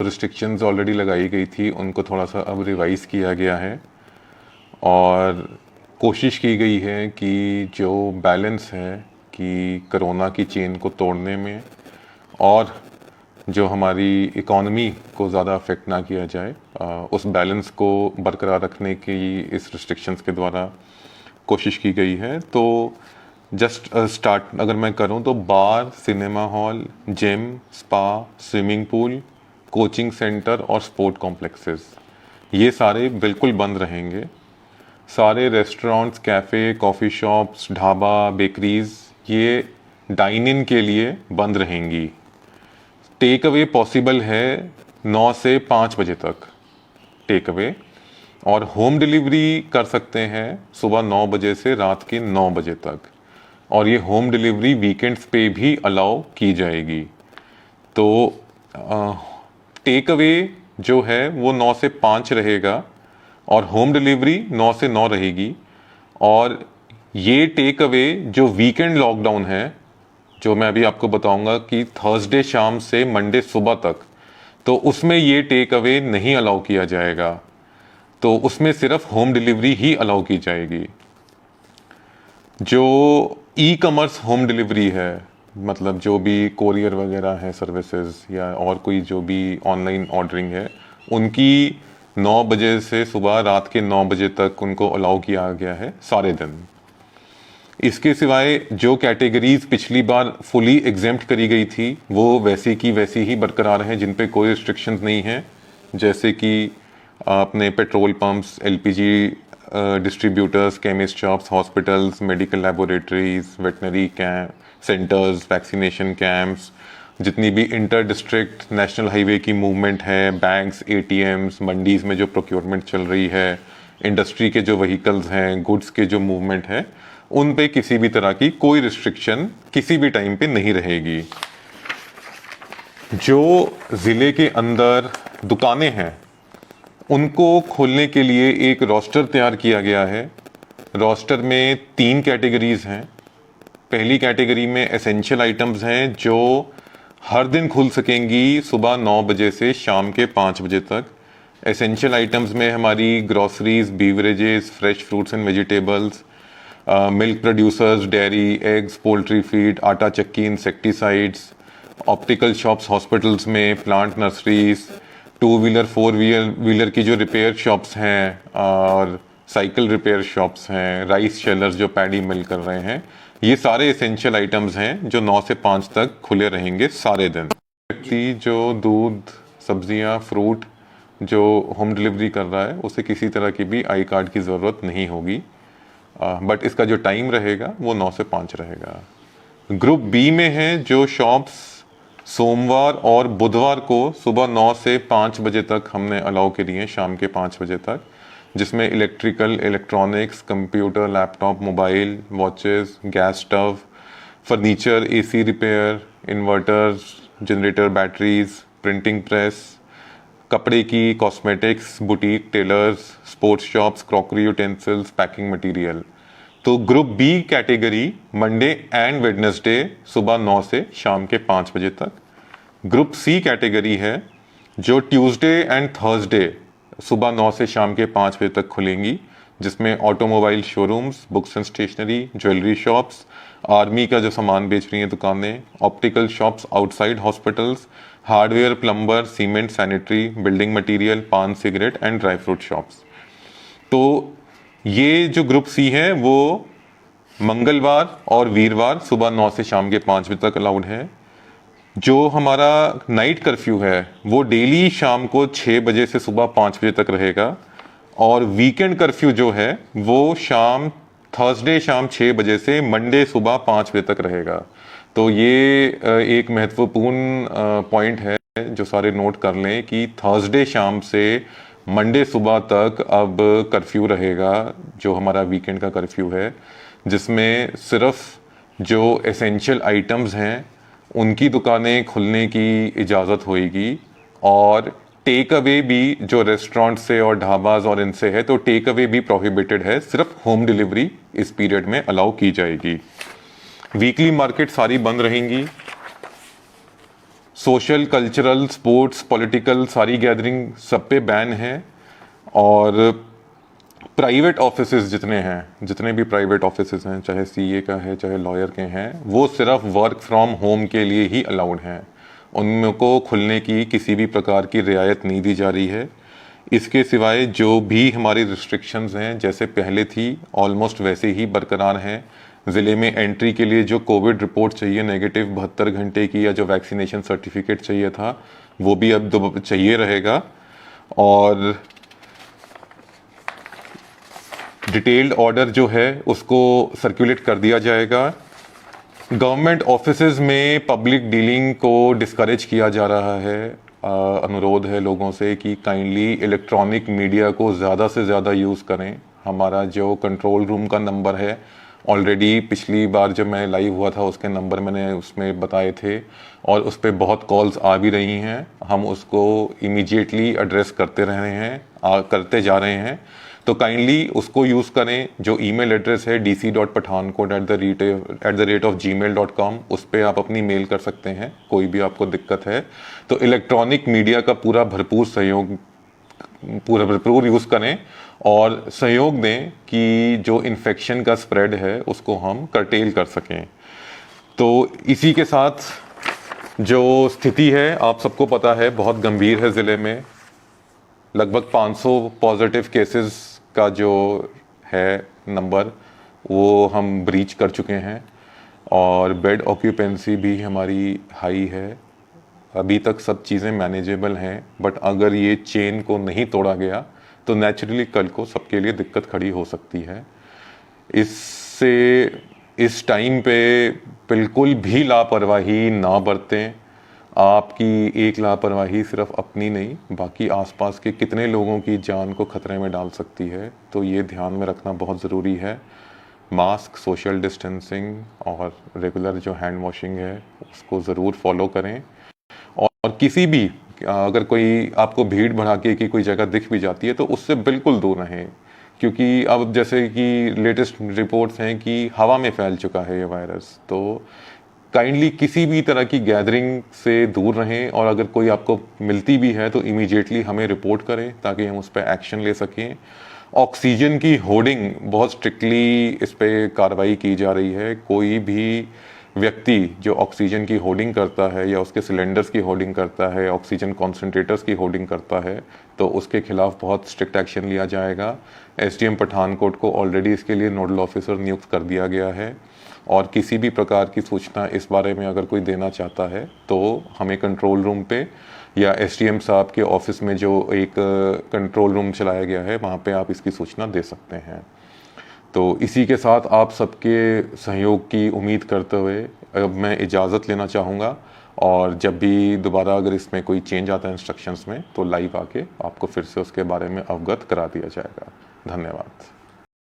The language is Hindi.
रिस्ट्रिक्शंस ऑलरेडी लगाई गई थी उनको थोड़ा सा अब रिवाइज़ किया गया है और कोशिश की गई है कि जो बैलेंस है कि कोरोना की चेन को तोड़ने में और जो हमारी इकॉनमी को ज़्यादा अफेक्ट ना किया जाए, उस बैलेंस को बरकरार रखने की इस रिस्ट्रिक्शंस के द्वारा कोशिश की गई है। तो जस्ट स्टार्ट अगर मैं करूं तो bar, cinema hall, gym, spa, swimming pool, coaching centre और स्पोर्ट कॉम्प्लेक्सेस ये सारे बिल्कुल बंद रहेंगे। सारे restaurants, cafe, coffee shops, dhaba, bakeries ये डाइन इन के लिए बंद रहेंगी। टेक अवे पॉसिबल है 9 से 5 बजे तक टेक अवे, और होम डिलीवरी कर सकते हैं सुबह 9 बजे से रात के 9 बजे तक, और ये होम डिलीवरी वीकेंड्स पे भी अलाउ की जाएगी। तो टेक अवे जो है वो 9 से 5 रहेगा और होम डिलीवरी 9 से 9 रहेगी। और ये टेक अवे जो वीकेंड लॉकडाउन है, जो मैं अभी आपको बताऊंगा कि थर्सडे शाम से मंडे सुबह तक, तो उसमें ये टेक अवे नहीं अलाउ किया जाएगा। तो उसमें सिर्फ होम डिलीवरी ही अलाउ की जाएगी। जो ई कॉमर्स होम डिलीवरी है, मतलब जो भी कोरियर वगैरह है सर्विसेज या और कोई जो भी ऑनलाइन ऑर्डरिंग है, उनकी 9 बजे से सुबह रात के 9 बजे तक उनको अलाउ किया गया है सारे दिन। इसके सिवाय जो कैटेगरीज पिछली बार फुली एग्जेम्प्ट करी गई थी वो वैसी की वैसी ही बरकरार हैं, जिन पे कोई रिस्ट्रिक्शंस नहीं है, जैसे कि अपने petrol pumps, LPG distributors, chemist shops, hospitals, medical laboratories, veterinary camp centres, vaccination camps, जितनी भी इंटर डिस्ट्रिक्ट नेशनल हाईवे की मूवमेंट है, बैंक्स, एटीएम्स, मंडीज में जो प्रोक्योरमेंट चल रही है, इंडस्ट्री के जो व्हीकल्स हैं, गुड्स के जो मूवमेंट है, उन पे किसी भी तरह की कोई रिस्ट्रिक्शन किसी भी टाइम पे नहीं रहेगी। जो ज़िले के अंदर दुकानें हैं उनको खोलने के लिए एक रोस्टर तैयार किया गया है। रोस्टर में 3 कैटेगरीज हैं। पहली कैटेगरी में एसेंशियल आइटम्स हैं जो हर दिन खुल सकेंगी सुबह 9 बजे से शाम के 5 बजे तक। एसेंशियल आइटम्स में हमारी groceries, beverages, fresh fruits and vegetables, milk producers, dairy, eggs, poultry feed, आटा चक्की, इंसेक्टिसाइड्स, ऑप्टिकल शॉप्स हॉस्पिटल्स में, प्लांट नर्सरीज, 2 व्हीलर 4 व्हीलर की जो रिपेयर शॉप्स हैं और साइकिल रिपेयर शॉप्स हैं, राइस शेलर्स जो पैडी मिल कर रहे हैं, ये सारे एसेंशियल आइटम्स हैं जो 9 से 5 तक खुले रहेंगे सारे दिन। व्यक्ति जो दूध, सब्जियां, फ्रूट जो होम डिलीवरी कर रहा है उसे किसी तरह की भी आई कार्ड की ज़रूरत नहीं होगी, बट इसका जो टाइम रहेगा वो 9 से 5 रहेगा। ग्रुप बी में है जो शॉप्स सोमवार और बुधवार को सुबह 9 से 5 बजे तक हमने अलाउ के लिए शाम के 5 बजे तक, जिसमें electrical, electronics, computer, laptop, mobile, watches, gas stove, furniture, AC repair, inverters, generator, batteries, printing press, कपड़े की, cosmetics, boutique, tailors, sports shops, crockery utensils, packing material. तो group B category Monday and Wednesday सुबह 9 से शाम के 5 बजे तक। ग्रुप सी कैटेगरी है जो ट्यूसडे एंड थर्सडे सुबह 9 से शाम के 5 बजे तक खुलेंगी, जिसमें automobile showrooms, books and stationery, jewellery shops, army का जो सामान बेच रही हैं दुकानें, optical shops outside hospitals, hardware, plumber, cement, sanitary, building material, paan, cigarette and dry fruit shops. तो ये जो ग्रुप सी है वो मंगलवार और वीरवार सुबह 9 से शाम के 5 बजे तक अलाउड है। जो हमारा नाइट कर्फ्यू है वो डेली शाम को 6 बजे से सुबह 5 बजे तक रहेगा, और वीकेंड कर्फ्यू जो है वो थर्सडे शाम 6 बजे से मंडे सुबह 5 बजे तक रहेगा। तो ये एक महत्वपूर्ण पॉइंट है जो सारे नोट कर लें कि थर्सडे शाम से मंडे सुबह तक अब कर्फ्यू रहेगा, जो हमारा वीकेंड का कर्फ्यू है, जिसमें सिर्फ जो एसेंशियल आइटम्स हैं उनकी दुकानें खुलने की इजाज़त होगी, और टेक अवे भी जो रेस्टोरेंट से और ढाबाज और इनसे है तो टेक अवे भी प्रोहिबिटेड है, सिर्फ होम डिलीवरी इस पीरियड में अलाउ की जाएगी। वीकली मार्केट सारी बंद रहेंगी। सोशल, कल्चरल, स्पोर्ट्स, पॉलिटिकल सारी गैदरिंग सब पे बैन है। और प्राइवेट ऑफिसेज जितने भी प्राइवेट ऑफिसेज हैं, चाहे सीए का है चाहे लॉयर के हैं, वो सिर्फ वर्क फ्रॉम होम के लिए ही अलाउड हैं। उनको खुलने की किसी भी प्रकार की रियायत नहीं दी जा रही है। इसके सिवाय जो भी हमारी रिस्ट्रिक्शंस हैं जैसे पहले थी ऑलमोस्ट वैसे ही बरकरार हैं। ज़िले में एंट्री के लिए जो कोविड रिपोर्ट चाहिए नेगेटिव 72 घंटे की, या जो वैक्सीनेशन सर्टिफिकेट चाहिए था, वो भी अब चाहिए रहेगा। और डिटेल्ड ऑर्डर जो है उसको सर्कुलेट कर दिया जाएगा। गवर्नमेंट ऑफिसेज में पब्लिक डीलिंग को डिस्करेज किया जा रहा है। अनुरोध है लोगों से कि काइंडली इलेक्ट्रॉनिक मीडिया को ज़्यादा से ज़्यादा यूज़ करें। हमारा जो कंट्रोल रूम का नंबर है, ऑलरेडी पिछली बार जब मैं लाइव हुआ था उसके नंबर मैंने उसमें बताए थे, और उस पर बहुत कॉल्स आ भी रही हैं। हम उसको इमीडिएटली एड्रेस करते रहे हैं, करते जा रहे हैं। तो काइंडली उसको यूज़ करें। जो ईमेल एड्रेस है dc.pathankot@gmail.com, उस पर आप अपनी मेल कर सकते हैं कोई भी आपको दिक्कत है। तो इलेक्ट्रॉनिक मीडिया का पूरा भरपूर यूज़ करें और सहयोग दें कि जो इन्फेक्शन का स्प्रेड है उसको हम कर्टेल कर सकें। तो इसी के साथ जो स्थिति है आप सबको पता है बहुत गंभीर है। ज़िले में लगभग 500 पॉजिटिव केसेस का जो है नंबर वो हम ब्रीच कर चुके हैं, और बेड ऑक्यूपेंसी भी हमारी हाई है। अभी तक सब चीज़ें मैनेजेबल हैं, बट अगर ये चेन को नहीं तोड़ा गया तो नेचुरली कल को सबके लिए दिक्कत खड़ी हो सकती है। इससे इस टाइम पे बिल्कुल भी लापरवाही ना बरतें। आपकी एक लापरवाही सिर्फ अपनी नहीं, बाकी आसपास के कितने लोगों की जान को खतरे में डाल सकती है। तो ये ध्यान में रखना बहुत ज़रूरी है। मास्क, सोशल डिस्टेंसिंग और रेगुलर जो हैंड वॉशिंग है उसको ज़रूर फॉलो करें। और किसी भी अगर कोई आपको भीड़ भड़ाके की कोई जगह दिख भी जाती है तो उससे बिल्कुल दूर रहें, क्योंकि अब जैसे कि लेटेस्ट रिपोर्ट्स हैं कि हवा में फैल चुका है ये वायरस। तो काइंडली किसी भी तरह की गैदरिंग से दूर रहें, और अगर कोई आपको मिलती भी है तो इमीडिएटली हमें रिपोर्ट करें ताकि हम उस पर एक्शन ले सकें। ऑक्सीजन की होर्डिंग बहुत स्ट्रिक्टली इस पर कार्रवाई की जा रही है। कोई भी व्यक्ति जो ऑक्सीजन की होर्डिंग करता है या उसके सिलेंडर्स की होर्डिंग करता है, ऑक्सीजन कॉन्सेंट्रेटर्स की होर्डिंग करता है, तो उसके खिलाफ बहुत स्ट्रिक्ट एक्शन लिया जाएगा। एसडीएम पठानकोट को ऑलरेडी इसके लिए नोडल ऑफिसर नियुक्त कर दिया गया है, और किसी भी प्रकार की सूचना इस बारे में अगर कोई देना चाहता है तो हमें कंट्रोल रूम पे या एसडीएम साहब के ऑफिस में जो एक कंट्रोल रूम चलाया गया है वहाँ पे आप इसकी सूचना दे सकते हैं। तो इसी के साथ आप सबके सहयोग की उम्मीद करते हुए अब मैं इजाज़त लेना चाहूँगा, और जब भी दोबारा अगर इसमें कोई चेंज आता है इंस्ट्रक्शंस में तो लाइव आके आपको फिर से उसके बारे में अवगत करा दिया जाएगा। धन्यवाद।